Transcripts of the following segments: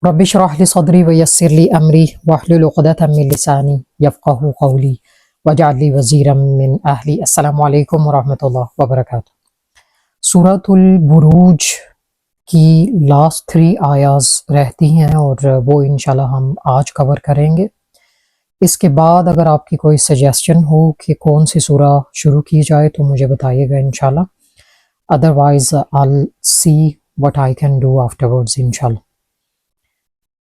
رب اشرح لي صدري ويسر لي أمري واحلل عقدة من لساني يفقهوا قولي واجعل لي وزيرا من أهلي. السلام علیکم ورحمۃ اللہ وبرکاتہ۔ سورۃ البروج کی لاسٹ 3 آیاز رہتی ہیں اور وہ انشاءاللہ ہم آج کور کریں گے۔ اس کے بعد اگر آپ کی کوئی سجیسشن ہو کہ کون سی سورہ شروع کی جائے تو مجھے بتائیے گا انشاءاللہ، otherwise I'll see what I can do afterwards انشاءاللہ۔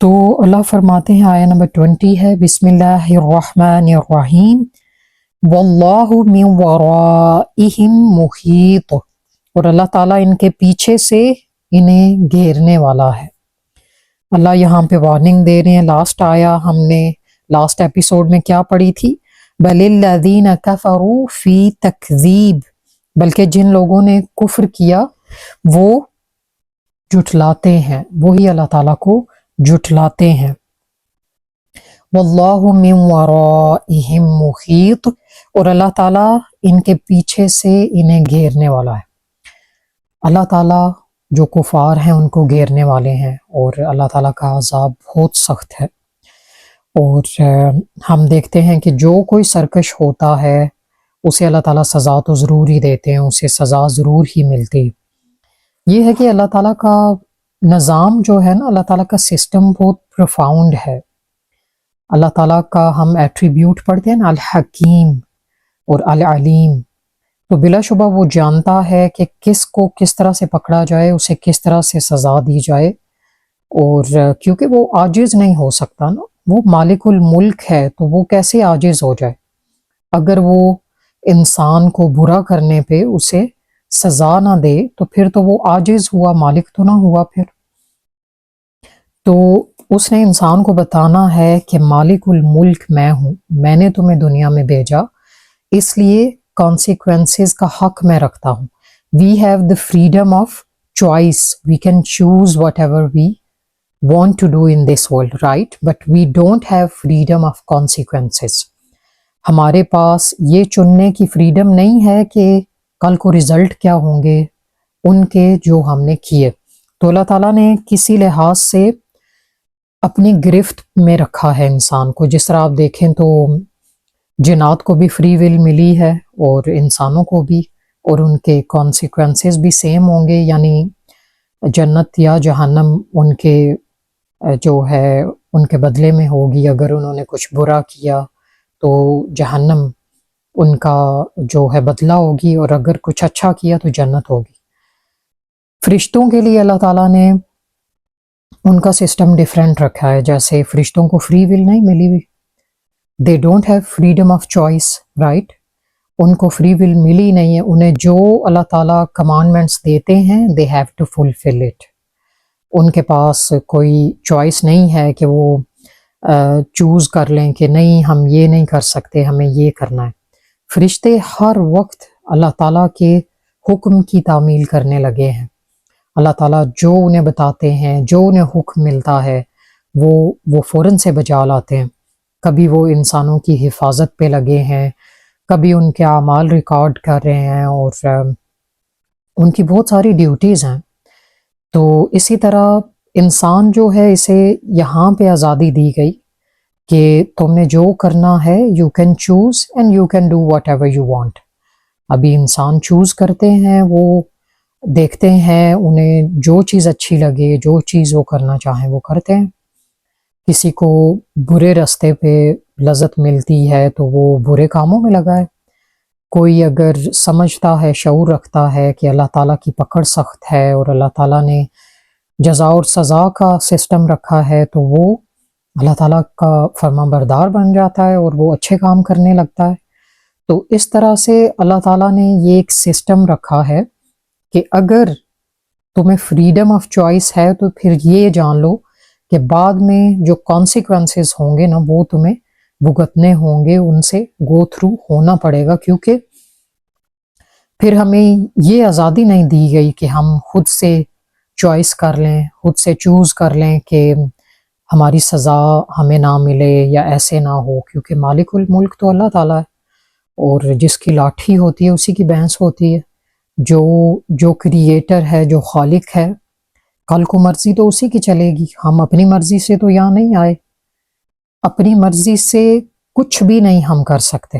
تو اللہ فرماتے ہیں آیہ نمبر 20 ہے، بسم اللہ الرحمن الرحیم، واللہ من ورائہم محیط، اور اللہ تعالیٰ ان کے پیچھے سے انہیں گھیرنے والا ہے۔ اللہ یہاں پہ وارننگ دے رہے ہیں۔ لاسٹ آیا ہم نے لاسٹ ایپیسوڈ میں کیا پڑھی تھی؟ بل الذین کفروا فی تکذیب، بلکہ جن لوگوں نے کفر کیا وہ جھٹلاتے ہیں، وہی اللہ تعالیٰ کو جھٹلاتے ہیں۔ واللہ من ورائہم محیط، اور اللہ تعالیٰ ان کے پیچھے سے انہیں گھیرنے والا ہے۔ اللہ تعالیٰ جو کفار ہیں ان کو گھیرنے والے ہیں، اور اللہ تعالیٰ کا عذاب بہت سخت ہے۔ اور ہم دیکھتے ہیں کہ جو کوئی سرکش ہوتا ہے اسے اللہ تعالیٰ سزا تو ضرور ہی دیتے ہیں، اسے سزا ضرور ہی ملتی۔ یہ ہے کہ اللہ تعالیٰ کا نظام جو ہے نا، اللہ تعالیٰ کا سسٹم بہت پروفاؤنڈ ہے۔ اللہ تعالیٰ کا ہم ایٹریبیوٹ پڑھتے ہیں نا، الحکیم اور العلیم، تو بلا شبہ وہ جانتا ہے کہ کس کو کس طرح سے پکڑا جائے، اسے کس طرح سے سزا دی جائے۔ اور کیونکہ وہ عاجز نہیں ہو سکتا نا، وہ مالک الملک ہے، تو وہ کیسے عاجز ہو جائے؟ اگر وہ انسان کو برا کرنے پہ اسے سزا نہ دے تو پھر تو وہ عاجز ہوا، مالک تو نہ ہوا پھر۔ تو اس نے انسان کو بتانا ہے کہ مالک الملک میں ہوں، میں نے تمہیں دنیا میں بھیجا، اس لیے کانسیکوینسز کا حق میں رکھتا ہوں۔ We have the freedom of choice, we can choose whatever we want to do in this world, right? But we don't have freedom of consequences. ہمارے پاس یہ چننے کی فریڈم نہیں ہے کہ کل کو رزلٹ کیا ہوں گے ان کے جو ہم نے کیے۔ تو اللہ تعالیٰ نے کسی لحاظ سے اپنی گرفت میں رکھا ہے انسان کو۔ جس طرح آپ دیکھیں تو جنات کو بھی فری ول ملی ہے اور انسانوں کو بھی، اور ان کے کانسیکوینسز بھی سیم ہوں گے، یعنی جنت یا جہنم ان کے جو ہے ان کے بدلے میں ہوگی۔ اگر انہوں نے کچھ برا کیا تو جہنم ان کا جو ہے بدلہ ہوگی، اور اگر کچھ اچھا کیا تو جنت ہوگی۔ فرشتوں کے لیے اللہ تعالیٰ نے ان کا سسٹم ڈیفرنٹ رکھا ہے، جیسے فرشتوں کو فری ول نہیں ملی ہوئی، they don't have freedom of choice, right? ان کو فری ول ملی نہیں ہے، انہیں جو اللہ تعالیٰ کمانڈمنٹس دیتے ہیں they have to fulfil it. ان کے پاس کوئی چوائس نہیں ہے کہ وہ چوز کر لیں کہ نہیں ہم یہ نہیں کر سکتے، ہمیں یہ کرنا ہے۔ فرشتے ہر وقت اللہ تعالیٰ کے حکم کی تعمیل کرنے لگے ہیں۔ اللہ تعالیٰ جو انہیں بتاتے ہیں، جو انہیں حکم ملتا ہے وہ فوراً سے بجا لاتے ہیں۔ کبھی وہ انسانوں کی حفاظت پہ لگے ہیں، کبھی ان کے اعمال ریکارڈ کر رہے ہیں، اور ان کی بہت ساری ڈیوٹیز ہیں۔ تو اسی طرح انسان جو ہے اسے یہاں پہ آزادی دی گئی کہ تم نے جو کرنا ہے you can choose and you can do what ever you want. ابھی انسان چوز کرتے ہیں، وہ دیکھتے ہیں انہیں جو چیز اچھی لگے، جو چیز وہ کرنا چاہیں وہ کرتے ہیں۔ کسی کو برے راستے پہ لذت ملتی ہے تو وہ برے کاموں میں لگا ہے۔ کوئی اگر سمجھتا ہے، شعور رکھتا ہے کہ اللہ تعالیٰ کی پکڑ سخت ہے اور اللہ تعالیٰ نے جزا اور سزا کا سسٹم رکھا ہے، تو وہ اللہ تعالیٰ کا فرما بردار بن جاتا ہے اور وہ اچھے کام کرنے لگتا ہے۔ تو اس طرح سے اللہ تعالیٰ نے یہ ایک سسٹم رکھا ہے کہ اگر تمہیں فریڈم آف چوائس ہے تو پھر یہ جان لو کہ بعد میں جو کانسیکوینسز ہوں گے نا وہ تمہیں بھگتنے ہوں گے، ان سے گو تھرو ہونا پڑے گا، کیونکہ پھر ہمیں یہ آزادی نہیں دی گئی کہ ہم خود سے چوائس کر لیں، خود سے چوز کر لیں کہ ہماری سزا ہمیں نہ ملے یا ایسے نہ ہو، کیونکہ مالک الملک تو اللہ تعالیٰ ہے، اور جس کی لاٹھی ہوتی ہے اسی کی بھینس ہوتی ہے۔ جو کریٹر ہے، جو خالق ہے، کل کو مرضی تو اسی کی چلے گی، ہم اپنی مرضی سے تو یہاں نہیں آئے، اپنی مرضی سے کچھ بھی نہیں ہم کر سکتے،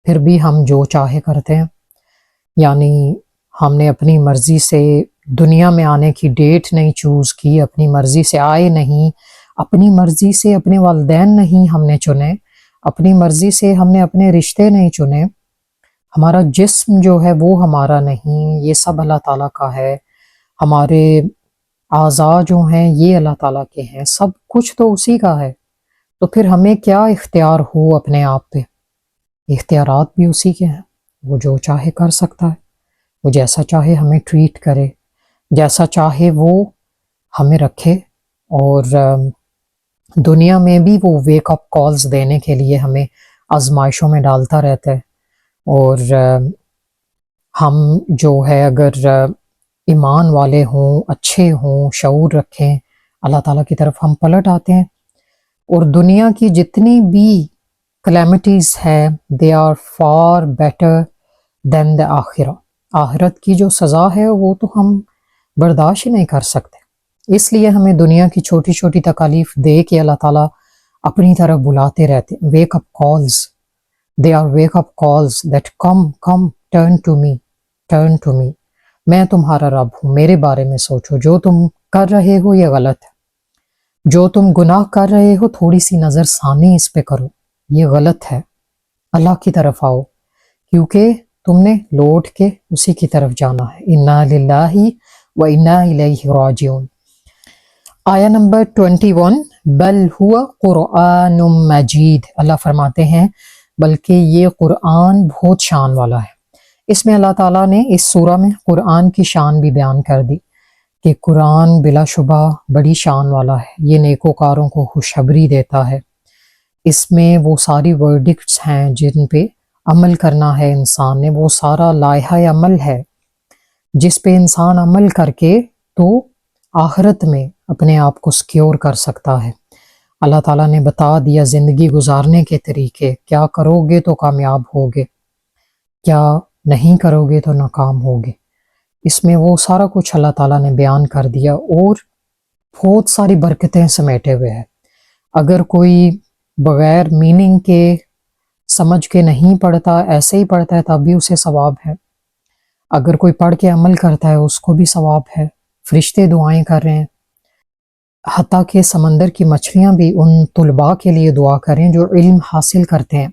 پھر بھی ہم جو چاہے کرتے ہیں۔ یعنی ہم نے اپنی مرضی سے دنیا میں آنے کی ڈیٹ نہیں چوز کی، اپنی مرضی سے آئے نہیں، اپنی مرضی سے اپنے والدین نہیں ہم نے چنے، اپنی مرضی سے ہم نے اپنے رشتے نہیں چنے، ہمارا جسم جو ہے وہ ہمارا نہیں، یہ سب اللہ تعالیٰ کا ہے، ہمارے اعضاء جو ہیں یہ اللہ تعالیٰ کے ہیں، سب کچھ تو اسی کا ہے، تو پھر ہمیں کیا اختیار ہو اپنے آپ پہ؟ اختیارات بھی اسی کے ہیں، وہ جو چاہے کر سکتا ہے، وہ جیسا چاہے ہمیں ٹریٹ کرے، جیسا چاہے وہ ہمیں رکھے، اور دنیا میں بھی وہ ویک اپ کالز دینے کے لیے ہمیں آزمائشوں میں ڈالتا رہتا ہے، اور ہم جو ہے اگر ایمان والے ہوں، اچھے ہوں، شعور رکھیں، اللہ تعالیٰ کی طرف ہم پلٹ آتے ہیں، اور دنیا کی جتنی بھی کلیمٹیز ہے they are far better than the آخرہ، آخرت کی جو سزا ہے وہ تو ہم برداشت ہی نہیں کر سکتے، اس لیے ہمیں دنیا کی چھوٹی چھوٹی تکالیف دے کے اللہ تعالیٰ اپنی طرف بلاتے رہتے ہیں۔ Wake up calls, they are wake up calls that come turn to me, میں تمہارا رب ہوں، میرے بارے میں سوچو، جو تم کر رہے ہو یہ غلط ہے، جو تم گناہ کر رہے ہو تھوڑی سی نظر ثانی اس پہ کرو، یہ غلط ہے، اللہ کی طرف آؤ، کیونکہ تم نے لوٹ کے اسی کی طرف جانا ہے، انا للہ و انا الیہ راجعون۔ آیا نمبر 21، بل ہوا قرآن مجید، اللہ فرماتے ہیں بلکہ یہ قرآن بہت شان والا ہے۔ اس میں اللہ تعالیٰ نے اس سورہ میں قرآن کی شان بھی بیان کر دی کہ قرآن بلا شبہ بڑی شان والا ہے، یہ نیکوکاروں کو خوشخبری دیتا ہے، اس میں وہ ساری ورڈکٹس ہیں جن پہ عمل کرنا ہے انسان نے، وہ سارا لائحہ عمل ہے جس پہ انسان عمل کر کے تو آخرت میں اپنے آپ کو سکیور کر سکتا ہے۔ اللہ تعالیٰ نے بتا دیا زندگی گزارنے کے طریقے، کیا کرو گے تو کامیاب ہوگے، کیا نہیں کرو گے تو ناکام ہوگے، اس میں وہ سارا کچھ اللہ تعالیٰ نے بیان کر دیا، اور بہت ساری برکتیں سمیٹے ہوئے ہیں۔ اگر کوئی بغیر میننگ کے سمجھ کے نہیں پڑھتا، ایسے ہی پڑھتا ہے تب بھی اسے ثواب ہے، اگر کوئی پڑھ کے عمل کرتا ہے اس کو بھی ثواب ہے، فرشتے دعائیں کر رہے ہیں، حتیٰ کہ سمندر کی مچھلیاں بھی ان طلباء کے لیے دعا کریں جو علم حاصل کرتے ہیں،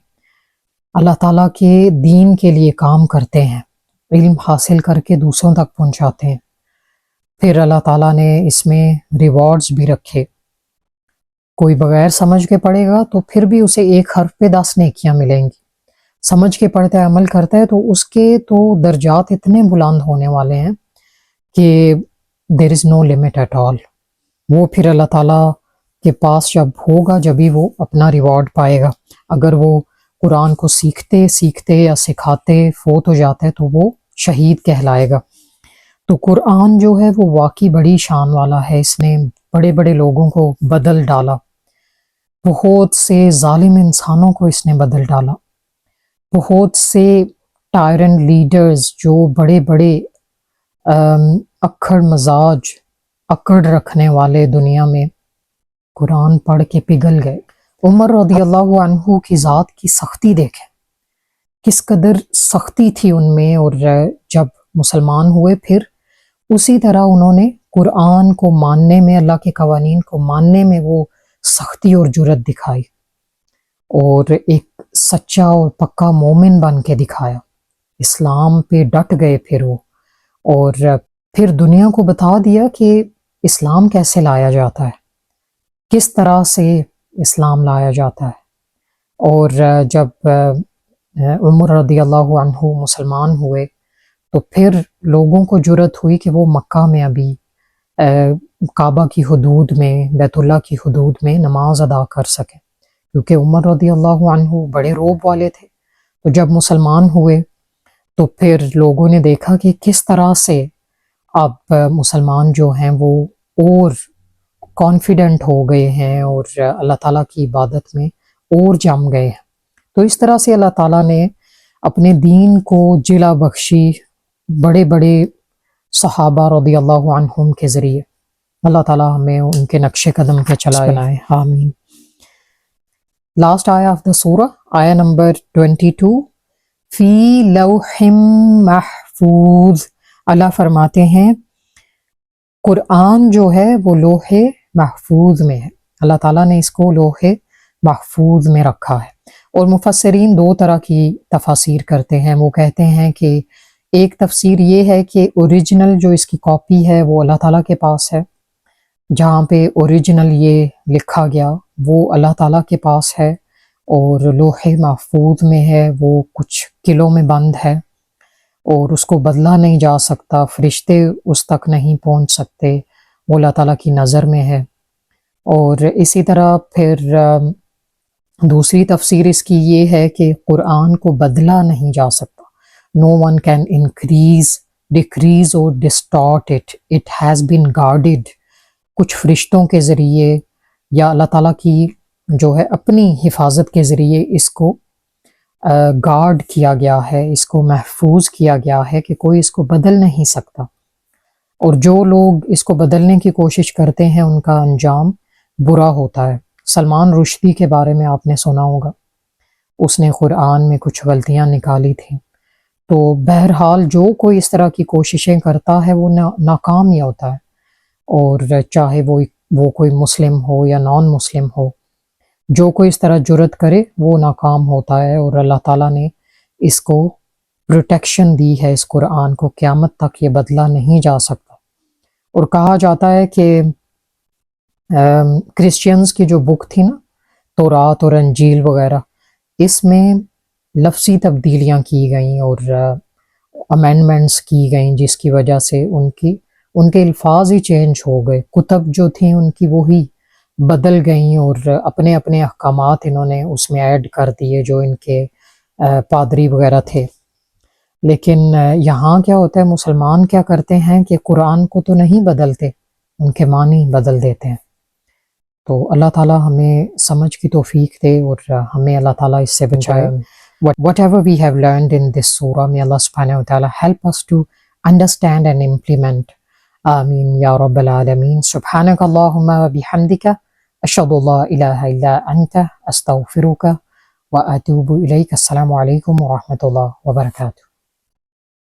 اللہ تعالیٰ کے دین کے لیے کام کرتے ہیں، علم حاصل کر کے دوسروں تک پہنچاتے ہیں۔ پھر اللہ تعالیٰ نے اس میں ریوارڈز بھی رکھے، کوئی بغیر سمجھ کے پڑھے گا تو پھر بھی اسے ایک حرف پہ 10 نیکیاں ملیں گی، سمجھ کے پڑھتا ہے، عمل کرتا ہے تو اس کے تو درجات اتنے بلند ہونے والے ہیں کہ دیر از نو لمٹ ایٹ آل، وہ پھر اللہ تعالیٰ کے پاس جب ہوگا جبھی وہ اپنا ریوارڈ پائے گا۔ اگر وہ قرآن کو سیکھتے یا سکھاتے فوت ہو جاتا ہے تو وہ شہید کہلائے گا۔ تو قرآن جو ہے وہ واقعی بڑی شان والا ہے، اس نے بڑے بڑے لوگوں کو بدل ڈالا، بہت سے ظالم انسانوں کو اس نے بدل ڈالا، بہت سے ٹائرن لیڈرز جو بڑے بڑے اکڑ مزاج، اکڑ رکھنے والے دنیا میں قرآن پڑھ کے پگھل گئے۔ عمر رضی اللہ عنہ کی ذات کی سختی دیکھیں، کس قدر سختی تھی ان میں، اور جب مسلمان ہوئے پھر اسی طرح انہوں نے قرآن کو ماننے میں، اللہ کے قوانین کو ماننے میں وہ سختی اور جرت دکھائی، اور ایک سچا اور پکا مومن بن کے دکھایا، اسلام پہ ڈٹ گئے پھر وہ، اور پھر دنیا کو بتا دیا کہ اسلام کیسے لایا جاتا ہے، کس طرح سے اسلام لایا جاتا ہے۔ اور جب عمر رضی اللہ عنہ مسلمان ہوئے تو پھر لوگوں کو جرت ہوئی کہ وہ مکہ میں ابھی کعبہ کی حدود میں، بیت اللہ کی حدود میں نماز ادا کر سکیں، کیونکہ عمر رضی اللہ عنہ بڑے روب والے تھے۔ تو جب مسلمان ہوئے تو پھر لوگوں نے دیکھا کہ کس طرح سے اب مسلمان جو ہیں وہ اور کانفیڈنٹ ہو گئے ہیں اور اللہ تعالیٰ کی عبادت میں اور جم گئے ہیں۔ تو اس طرح سے اللہ تعالیٰ نے اپنے دین کو جلا بخشی، بڑے بڑے صحابہ رضی اللہ عنہم کے ذریعے اللہ تعالیٰ ہمیں ان کے نقش قدم پہ چلائے، آمین۔ لاسٹ آیا آف دا سورہ، آیا نمبر 22، فی لوح محفوظ۔ اللہ فرماتے ہیں قرآن جو ہے وہ لوح محفوظ میں ہے، اللہ تعالیٰ نے اس کو لوح محفوظ میں رکھا ہے۔ اور مفسرین دو طرح کی تفاسیر کرتے ہیں، وہ کہتے ہیں کہ ایک تفسیر یہ ہے کہ اوریجنل جو اس کی کاپی ہے وہ اللہ تعالیٰ کے پاس ہے، جہاں پہ اوریجنل یہ لکھا گیا وہ اللہ تعالیٰ کے پاس ہے، اور لوح محفوظ میں ہے، وہ کچھ قلعوں میں بند ہے اور اس کو بدلا نہیں جا سکتا، فرشتے اس تک نہیں پہنچ سکتے، وہ اللہ تعالیٰ کی نظر میں ہے۔ اور اسی طرح پھر دوسری تفسیر اس کی یہ ہے کہ قرآن کو بدلا نہیں جا سکتا، نو ون کین انکریز، ڈیکریز اور ڈسٹارٹ اٹ ہیز بین گارڈڈ، کچھ فرشتوں کے ذریعے یا اللہ تعالیٰ کی جو ہے اپنی حفاظت کے ذریعے اس کو گارڈ کیا گیا ہے، اس کو محفوظ کیا گیا ہے کہ کوئی اس کو بدل نہیں سکتا، اور جو لوگ اس کو بدلنے کی کوشش کرتے ہیں ان کا انجام برا ہوتا ہے۔ سلمان رشدی کے بارے میں آپ نے سنا ہوگا، اس نے قرآن میں کچھ غلطیاں نکالی تھیں، تو بہرحال جو کوئی اس طرح کی کوششیں کرتا ہے وہ ناکام ہی ہوتا ہے، اور چاہے وہ کوئی مسلم ہو یا نان مسلم ہو، جو کوئی اس طرح جرت کرے وہ ناکام ہوتا ہے، اور اللہ تعالیٰ نے اس کو پروٹیکشن دی ہے، اس قرآن کو قیامت تک یہ بدلا نہیں جا سکتا۔ اور کہا جاتا ہے کہ کرسچینز کی جو بک تھی نا، تورات اور انجیل وغیرہ، اس میں لفظی تبدیلیاں کی گئیں اور امینڈمنٹس کی گئیں، جس کی وجہ سے ان کے الفاظ ہی چینج ہو گئے، کتب جو تھیں ان کی وہی بدل گئیں، اور اپنے اپنے احکامات انہوں نے اس میں ایڈ کر دیے جو ان کے پادری وغیرہ تھے۔ لیکن یہاں کیا ہوتا ہے، مسلمان کیا کرتے ہیں کہ قرآن کو تو نہیں بدلتے، ان کے معنی بدل دیتے ہیں۔ تو اللہ تعالیٰ ہمیں سمجھ کی توفیق دے اور ہمیں اللہ تعالیٰ اس سے بچائے۔ Whatever we have learned in this surah, may Allah subhanahu wa ta'ala help us to understand and implement. Ameen ya Rabbal Alameen. Subhanaka Allahumma wa bihamdika ashhadu an la ilaha illa anta astaghfiruka wa atubu ilayk. Assalamu alaikum wa rahmatullah wa barakatuh.